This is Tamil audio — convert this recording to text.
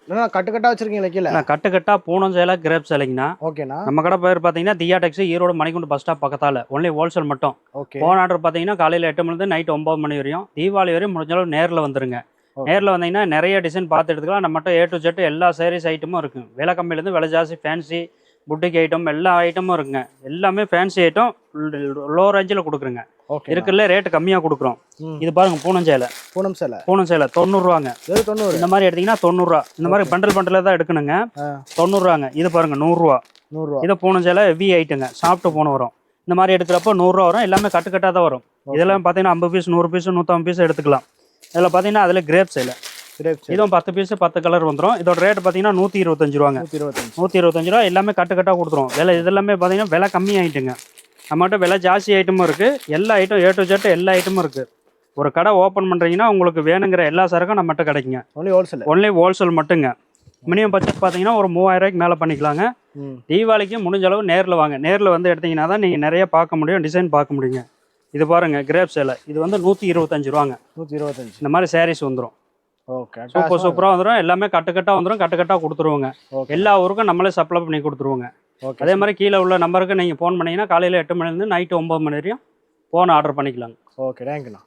இல்லைண்ணா கட்டுக்கட்டா வச்சிருக்கீங்களா கீழே? கட்டுக்கட்டா பூனம் சேலை கிரேப் சேலைங்கண்ணா. ஓகேண்ணா. நம்ம கடை பேர் பார்த்தீங்கன்னா Diya tex, Erode Manikundu bus stop பக்கத்தால். ஒன்லி ஹோல்சேல் மட்டும். ஓகே. ஃபோன் ஆர்டர் பார்த்தீங்கன்னா காலையில் 8 மணிலேருந்து நைட் 9 மணி வரையும். தீபாவளி வரையும் முடிஞ்ச அளவு நேரில் வந்துருங்க. நேரில் வந்தீங்கன்னா நிறைய டிசைன் பார்த்து எடுத்துக்கலாம். நம்மகிட்ட A to Z எல்லா சாரீஸ் ஐட்டமும் இருக்குது. விலை கம்மியிலேருந்து விலை ஜாஸ்தி, ஃபேன்சி, புட்டிக் ஐட்டம் எல்லா ஐட்டமும் இருக்குங்க. எல்லாமே ஃபேன்சி ஐட்டம் லோ ரேஞ்சில் கொடுக்குறோங்க. இருக்குல்ல ரேட்டு கம்மியாக கொடுக்குறோம். இது பாருங்க பூனம் சேலை. பூனம் சேலை 90 ரூபாங்க. 90. இந்த மாதிரி எடுத்தீங்கன்னா 90 ரூபா. இந்த மாதிரி பண்டல் தான் எடுக்கணுங்க. 90 ரூபாங்க. இது பாருங்க 100 ரூபா. இது பூனம் சேலை ஹெவி ஐட்டங்க. சாப்பிட்டு பூனம் வரும். இந்த மாதிரி எடுக்கிறப்போ 100 ரூபா வரும். எல்லாமே கட்டுக்கட்டாக தான் வரும். இதெல்லாம் பார்த்தீங்கன்னா 50 பீஸ், 100 பீஸ், 150 பீஸ் எடுத்துக்கலாம். இதில் பார்த்தீங்கன்னா அதில் கிரேப் சேலை. இதுவும் 10 பீஸ் 10 கலர் வந்துடும். இதோட ரேட் பார்த்தீங்கன்னா 125 ரூபாங்க. 125 ரூபா. எல்லாமே கட்டுக்கட்டாக கொடுத்துரும். விலை இதெல்லாமே பார்த்தீங்கன்னா விலை கம்மி ஆகிட்டுங்க. நம்மகிட்ட விலை ஜாஸ்தி ஐட்டமும் இருக்குது. எல்லா ஐட்டம் A to Z எல்லா ஐட்டமும் இருக்குது. ஒரு கடை ஓப்பன் பண்ணுறீங்கன்னா உங்களுக்கு வேணுங்கிற எல்லா சரக்கும் நம்மகிட்ட கிடைக்குங்க. ஒன்லி ஹோல்சேல் மட்டுங்க. மினிமம் பட்ஜெட் பார்த்தீங்கன்னா ஒரு 3000 ரூபாய்க்கு மேலே பண்ணிக்கலாங்க. தீபாவளிக்கு முடிஞ்ச அளவு நேரில் வாங்க. நேரில் வந்து எடுத்தீங்கன்னா தான் நீங்கள் நிறைய பார்க்க முடியும், டிசைன் பார்க்க முடியுங்க. இது பாருங்க கிரேப் சேலை. இது வந்து 125 ரூபாங்க. 125. இந்த மாதிரி சாரீஸ் வந்துடும். ஓகே. சூப்பராக வந்துடும். எல்லாமே கட்டுக்கட்டாக வந்துடும். கட்டுக்கட்டாக கொடுத்துருவோங்க. எல்லா ஊருக்கும் நம்மளே சப்ளை பண்ணி கொடுத்துருவோங்க. அதே மாதிரி கீழே உள்ள நம்பருக்கு நீங்கள் ஃபோன் பண்ணிங்கன்னா காலையில் 8 மணிலேருந்து நைட்டு 9 மணி வரையும் ஃபோன் ஆர்டர் பண்ணிக்கலாங்க. ஓகே, தேங்க்யூண்ணா.